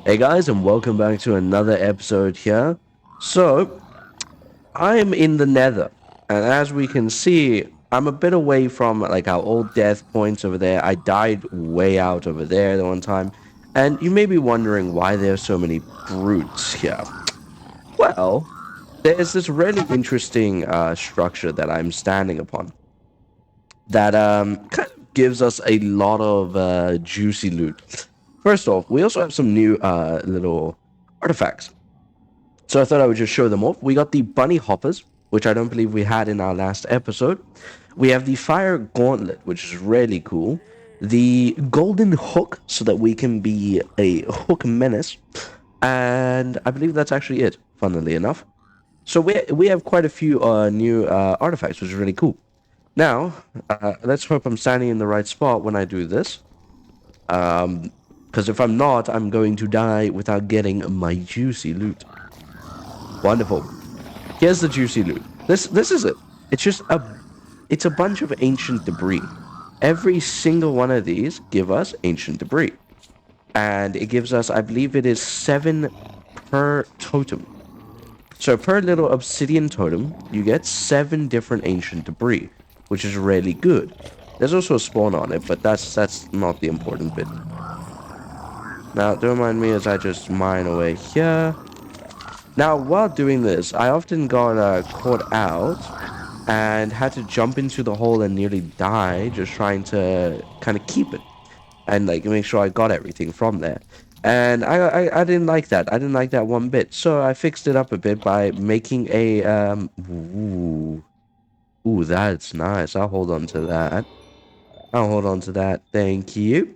Hey guys, and welcome back to another episode here. So, I'm in the Nether, and as we can see, I'm a bit away from like our old death points over there. I died way out over there the one time, and you may be wondering why there's so many brutes here. Well, there's this really interesting structure that I'm standing upon that kind of gives us a lot of juicy loot. First off, we also have some new little artifacts. So I thought I would just show them off. We got the bunny hoppers, which I don't believe we had in our last episode. We have the fire gauntlet, which is really cool. The golden hook, so that we can be a hook menace. And I believe that's actually it, funnily enough. So we have quite a few new artifacts, which is really cool. Now, let's hope I'm standing in the right spot when I do this. Because if I'm not, I'm going to die without getting my juicy loot. Wonderful. Here's the juicy loot. This is it. It's just a bunch of ancient debris. Every single one of these give us ancient debris. And it gives us, I believe it is 7 per totem. So per little obsidian totem, you get 7 different ancient debris, which is really good. There's also a spawn on it, but that's not the important bit. Now, don't mind me as I just mine away here. Now, while doing this, I often got caught out and had to jump into the hole and nearly die just trying to kind of keep it and like make sure I got everything from there. And I didn't like that. I didn't like that one bit. So I fixed it up a bit by making a ooh, that's nice. I'll hold on to that. I'll hold on to that. Thank you.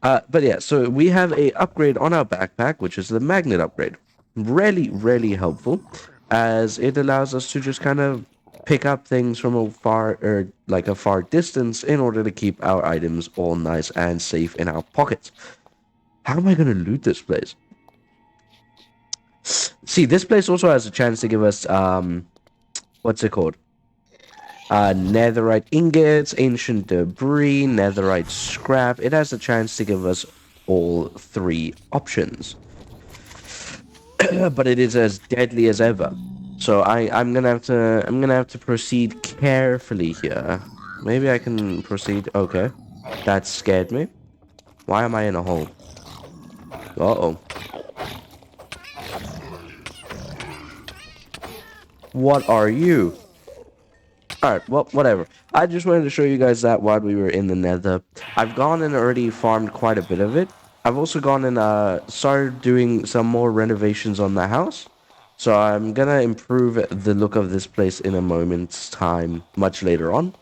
But yeah, so we have a upgrade on our backpack, which is the magnet upgrade. Really, really helpful, as it allows us to just kind of pick up things from a far or like a far distance in order to keep our items all nice and safe in our pockets. How am I going to loot this place? See, this place also has a chance to give us what's it called? Netherite ingots, ancient debris, netherite scrap. It has a chance to give us all 3 options. But it is as deadly as ever. So I'm gonna have to proceed carefully here. Maybe I can proceed. Okay, that scared me. Why am I in a hole? Uh-oh. What are you? Alright, well, whatever. I just wanted to show you guys that while we were in the Nether. I've gone and already farmed quite a bit of it. I've also gone and started doing some more renovations on the house. So I'm gonna improve the look of this place in a moment's time, much later on.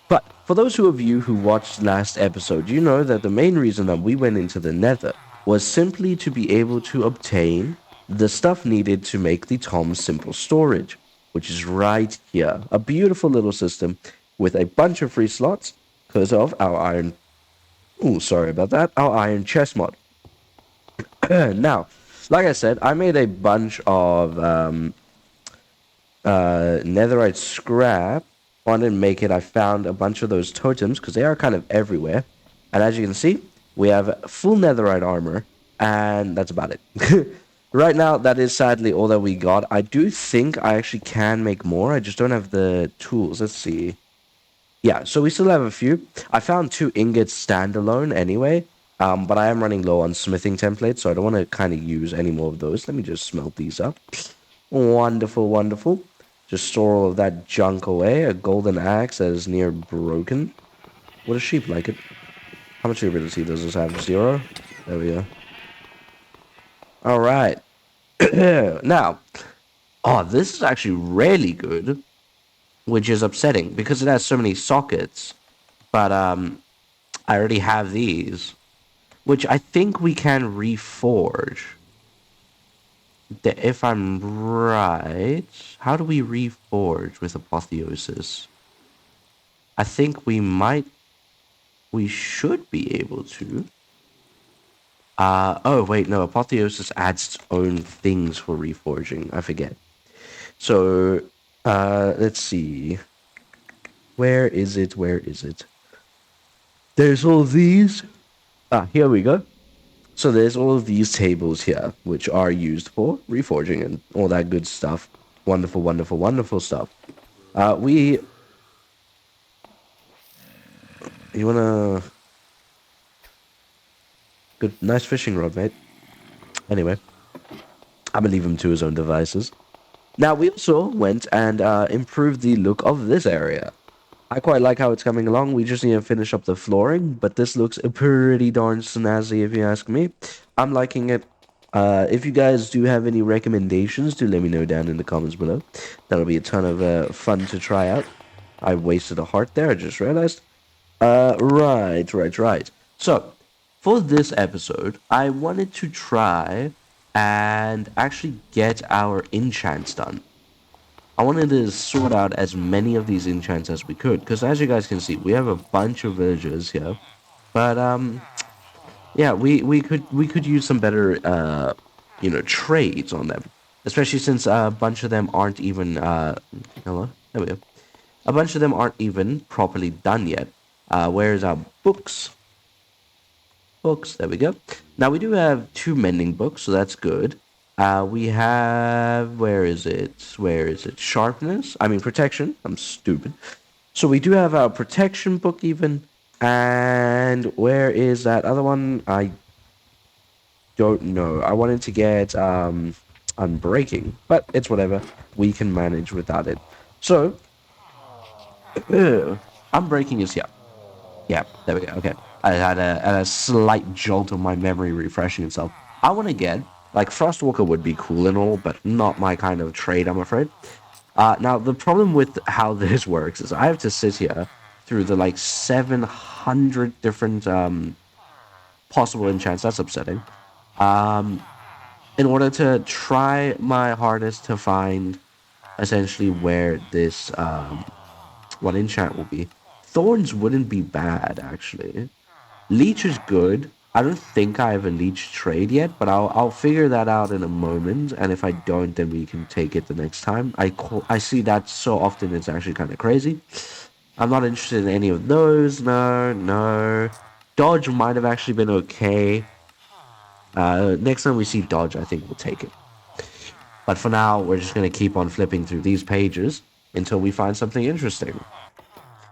But for those of you who watched last episode, you know that the main reason that we went into the Nether was simply to be able to obtain the stuff needed to make the Tom Simple storage, which is right here. A beautiful little system with a bunch of free slots because of our iron. Oh, sorry about that. Our iron chest mod. Now, like I said, I made a bunch of netherite scrap. Wanted to make it. I found a bunch of those totems because they are kind of everywhere. And as you can see, we have full netherite armor, and that's about it. Right now, that is sadly all that we got. I do think I actually can make more. I just don't have the tools. Let's see. Yeah, so we still have a few. I found 2 ingots standalone anyway, but I am running low on smithing templates, so I don't want to kind of use any more of those. Let me just smelt these up. Wonderful, wonderful. Just store all of that junk away. A golden axe that is near broken. Would a sheep like it? How much ability does this have? 0? There we go. Alright. Now, oh, this is actually really good, which is upsetting because it has so many sockets. But I already have these, which I think we can reforge. If I'm right, how do we reforge with apotheosis? I think we should be able to. Oh wait, no, apotheosis adds its own things for reforging. I forget. So, let's see. Where is it? Where is it? There's all these. Ah, here we go. So there's all of these tables here, which are used for reforging and all that good stuff. Wonderful, wonderful, wonderful stuff. We, you wanna, good, nice fishing rod, mate. Anyway, I'm gonna leave him to his own devices. Now we also went and improved the look of this area. I quite like how it's coming along. We just need to finish up the flooring, but this looks pretty darn snazzy if you ask me. I'm liking it. If you guys do have any recommendations, do let me know down in the comments below. That'll be a ton of fun to try out. I wasted a heart there, I just realized. Right. So, for this episode, I wanted to try and actually get our enchants done. I wanted to sort out as many of these enchants as we could, because as you guys can see, we have a bunch of villagers here. But yeah, we could use some better trades on them, especially since a bunch of them aren't even hello, there we go. A bunch of them aren't even properly done yet. Where's our books? Books. There we go. Now we do have two mending books, so that's good. We have where is it? Where is it? Sharpness. I mean protection. I'm stupid. So we do have our protection book even. And where is that other one? I don't know. I wanted to get unbreaking, but it's whatever. We can manage without it. So unbreaking is here. Yeah, there we go. Okay. I had a slight jolt of my memory refreshing itself. I want to get, like, Frostwalker would be cool and all, but not my kind of trade, I'm afraid. Now, the problem with how this works is I have to sit here through the, like, 700 different possible enchants. That's upsetting. In order to try my hardest to find, essentially, where this, what enchant will be. Thorns wouldn't be bad, actually. Leech is good. I don't think I have a leech trade yet, but I'll figure that out in a moment. And if I don't, then we can take it the next time. I see that so often it's actually kind of crazy. I'm not interested in any of those. No. Dodge might have actually been okay. Next time we see Dodge, I think we'll take it. But for now, we're just gonna keep on flipping through these pages until we find something interesting.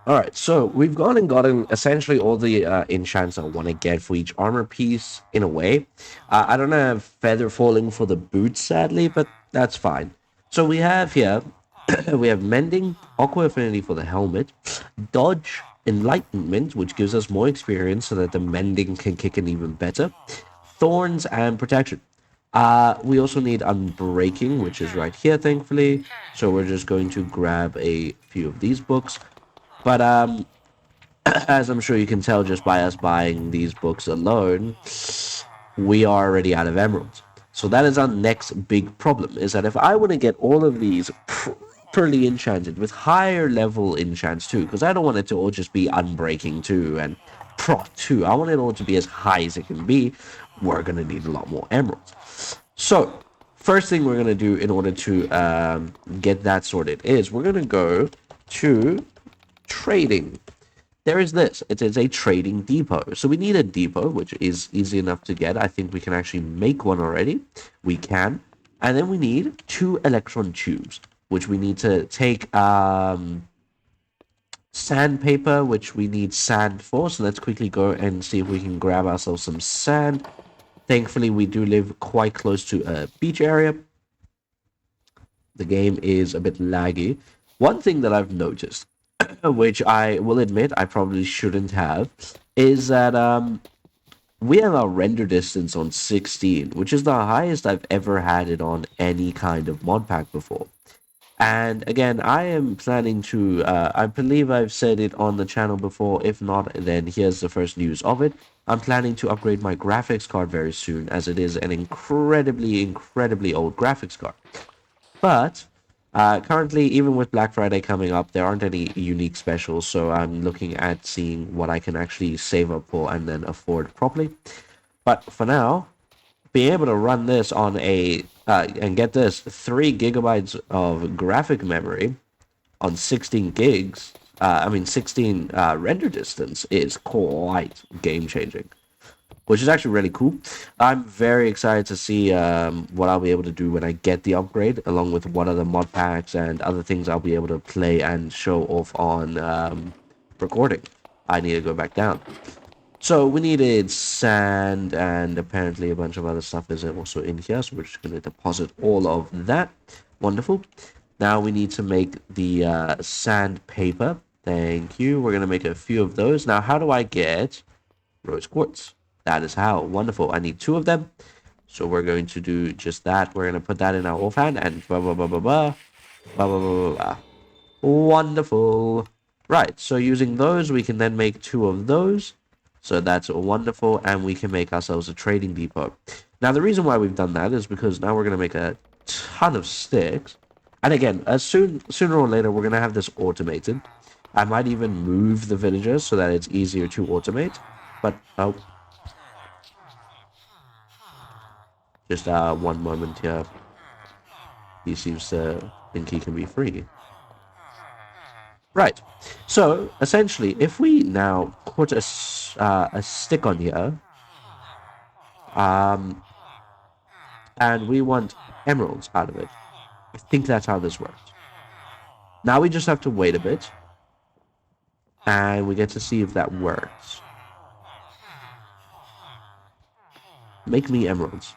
All right, so we've gone and gotten essentially all the enchants I want to get for each armor piece in a way. I don't have feather falling for the boots, sadly, but that's fine. So we have here, we have mending, aqua affinity for the helmet, dodge, enlightenment, which gives us more experience so that the mending can kick in even better, thorns, and protection. We also need unbreaking, which is right here, thankfully. So we're just going to grab a few of these books. But as I'm sure you can tell just by us buying these books alone, we are already out of emeralds. So that is our next big problem, is that if I want to get all of these properly enchanted with higher level enchants too, because I don't want it to all just be unbreaking too and prot too. I want it all to be as high as it can be. We're going to need a lot more emeralds. So first thing we're going to do in order to get that sorted is we're going to go to trading. There is this. It is a trading depot. So we need a depot, which is easy enough to get. I think we can actually make one already. We can. And then we need 2 electron tubes, which we need to take sandpaper, which we need sand for. So let's quickly go and see if we can grab ourselves some sand. Thankfully, we do live quite close to a beach area. The game is a bit laggy. One thing that I've noticed, which I will admit I probably shouldn't have, is that we have our render distance on 16, which is the highest I've ever had it on any kind of mod pack before. And again, I am planning to, I believe I've said it on the channel before. If not, then here's the first news of it. I'm planning to upgrade my graphics card very soon, as it is an incredibly old graphics card. But currently, even with Black Friday coming up, there aren't any unique specials, so I'm looking at seeing what I can actually save up for and then afford properly. But for now, being able to run this on a, and get this, 3 gigabytes of graphic memory on 16 gigs, 16 render distance is quite game changing. which is actually really cool. I'm very excited to see what I'll be able to do when I get the upgrade, along with what other mod packs and other things I'll be able to play and show off on recording. I need to go back down. So we needed sand, and apparently a bunch of other stuff is also in here, so we're just going to deposit all of that. Wonderful. Now we need to make the sandpaper. Thank you. We're going to make a few of those. Now, how do I get rose quartz? That is how. Wonderful. I need 2 of them. So we're going to do just that. We're going to put that in our offhand and blah, blah, blah, blah, blah, blah, blah, blah, blah. Wonderful. Right. So using those, we can then make 2 of those. So that's wonderful. And we can make ourselves a trading depot. Now, the reason why we've done that is because now we're going to make a ton of sticks. And again, sooner or later, we're going to have this automated. I might even move the villagers so that it's easier to automate. But, oh. Just one moment here. He seems to think he can be free. Right. So, essentially, if we now put a stick on here, and we want emeralds out of it, I think that's how this works. Now we just have to wait a bit, and we get to see if that works. Make me emeralds.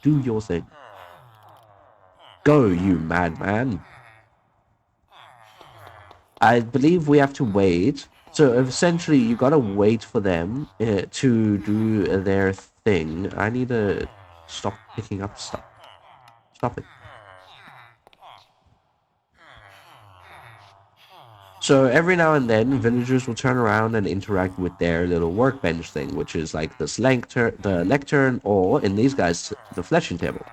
Do your thing. Go, you madman. I believe we have to wait. So essentially, you gotta wait for them to do their thing. I need to stop picking up stuff. Stop it. So every now and then, villagers will turn around and interact with their little workbench thing, which is like this the lectern, or in these guys, the fleshing table.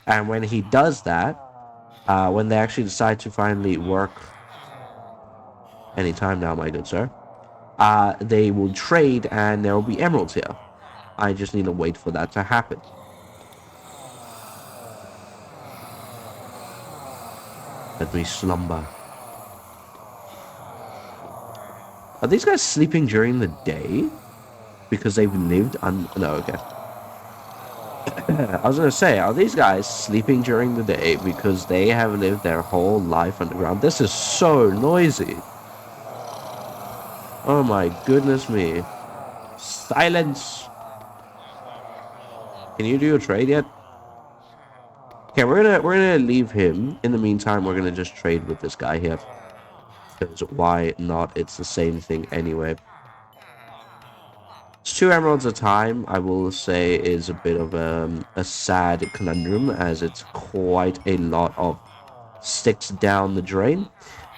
And when he does that, when they actually decide to finally work anytime now, my good sir, they will trade and there will be emeralds here. I just need to wait for that to happen. Let me slumber. Are these guys sleeping during the day? Because they've lived no, okay. I was gonna say, are these guys sleeping during the day because they have lived their whole life underground? This is so noisy. Oh my goodness me. Silence. Can you do a trade yet? Okay, we're gonna leave him. In the meantime, we're gonna just trade with this guy here. Because why not? It's the same thing anyway. It's 2 emeralds a time, I will say, is a bit of a sad conundrum, as it's quite a lot of sticks down the drain.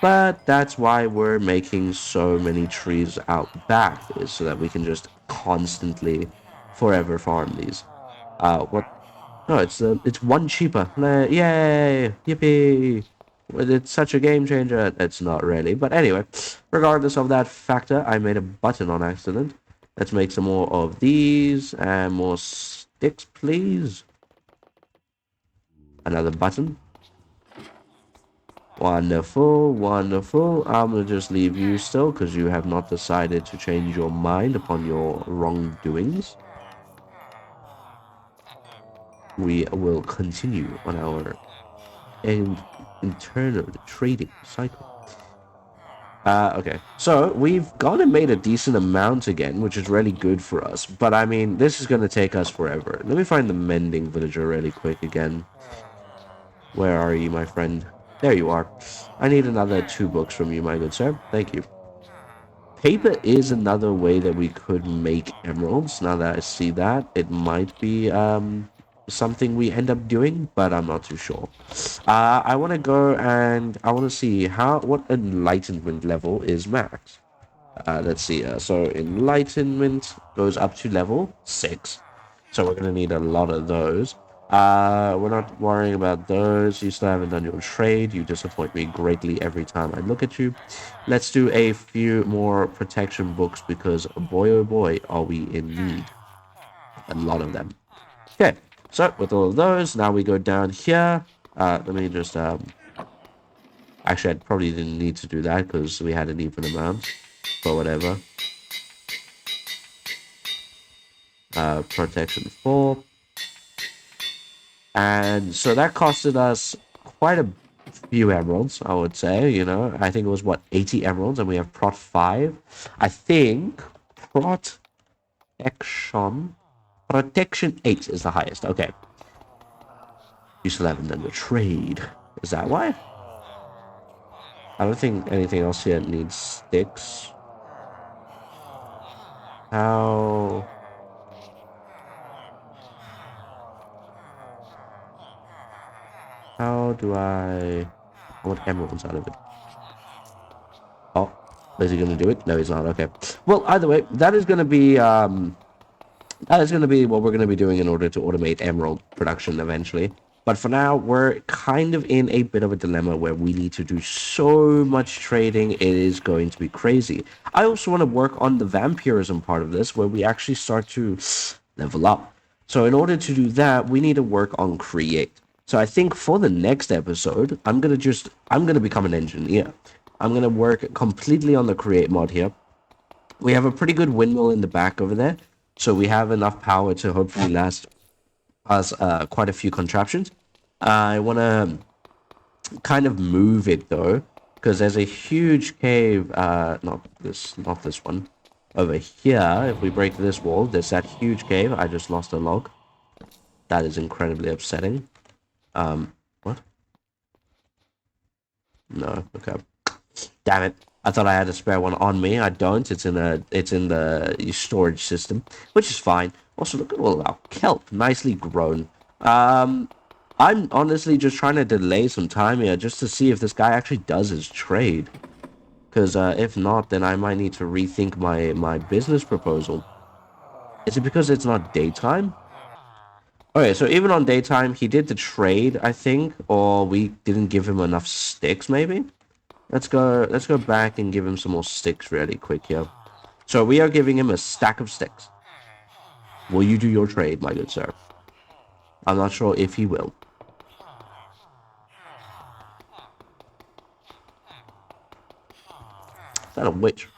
But that's why we're making so many trees out back, is so that we can just constantly, forever farm these. What? No, it's 1 cheaper. Yay! Yippee! It's such a game changer. It's not really. But anyway, regardless of that factor, I made a button on accident. Let's make some more of these and more sticks, please. Another button. Wonderful, wonderful. I'm going to just leave you still because you have not decided to change your mind upon your wrongdoings. We will continue on our internal trading cycle. Okay, so we've gone and made a decent amount again, which is really good for us. But I mean, this is going to take us forever. Let me find the mending villager really quick again. Where are you, my friend? There you are. I need another 2 books from you, my good sir. Thank you. Paper is another way that we could make emeralds. Now that I see that, it might be something we end up doing, but I'm not too sure. I want to go and I want to see what enlightenment level is max. Let's see. So enlightenment goes up to level 6. So we're going to need a lot of those. We're not worrying about those. You still haven't done your trade. You disappoint me greatly every time I look at you. Let's do a few more protection books because boy oh boy are we in need. A lot of them. Okay, so with all of those, now we go down here. Let me just actually I probably didn't need to do that because we had an even amount. But whatever. protection 4. And so that costed us quite a few emeralds, I would say. You know, I think it was what, 80 emeralds, and we have prot 5. I think protection protection 8 is the highest. Okay. You still haven't done the trade. Is that why? I don't think anything else here needs sticks. How do I want emeralds out of it? Oh, is he gonna do it? No, he's not. Okay. Well, either way, that is gonna be what we're gonna be doing in order to automate emerald production eventually. But for now, we're kind of in a bit of a dilemma where we need to do so much trading. It is going to be crazy. I also want to work on the vampirism part of this, where we actually start to level up. So in order to do that, we need to work on create. So I think for the next episode, I'm gonna become an engineer. I'm gonna work completely on the create mod here. We have a pretty good windmill in the back over there, so we have enough power to hopefully last us quite a few contraptions. I want to kind of move it though, because there's a huge cave. Not this one. Over here, if we break this wall, there's that huge cave. I just lost a log. That is incredibly upsetting. What? No. Okay. Damn it. I thought I had a spare one on me. I don't. It's in the storage system, which is fine. Also, look at all our kelp. Nicely grown. I'm honestly just trying to delay some time here just to see if this guy actually does his trade. Because if not, then I might need to rethink my business proposal. Is it because it's not daytime? Okay, so even on daytime, he did the trade, I think, or we didn't give him enough sticks, maybe? Let's go back and give him some more sticks really quick here. So we are giving him a stack of sticks. Will you do your trade, my good sir? I'm not sure if he will. Is that a witch?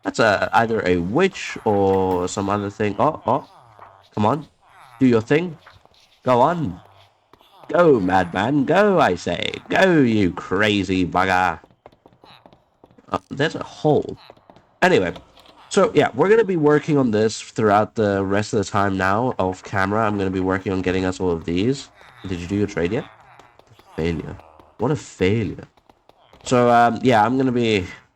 That's either a witch or some other thing. Oh, come on. Do your thing. Go on. Go, madman. Go, I say. Go, you crazy bugger. There's a hole. Anyway, so yeah, we're going to be working on this throughout the rest of the time now, off camera. I'm going to be working on getting us all of these. Did you do your trade yet? Failure. What a failure. So, yeah,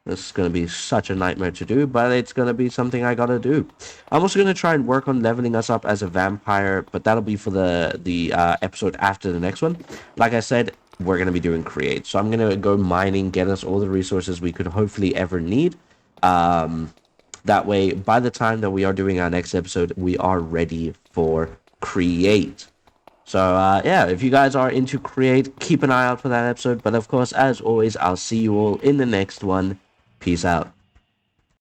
this is going to be such a nightmare to do, but it's going to be something I got to do. I'm also going to try and work on leveling us up as a vampire, but that'll be for the episode after the next one. Like I said, we're going to be doing create. So I'm going to go mining, get us all the resources we could hopefully ever need. That way, by the time that we are doing our next episode, we are ready for create. So, yeah, if you guys are into create, keep an eye out for that episode. But, of course, as always, I'll see you all in the next one. Peace out.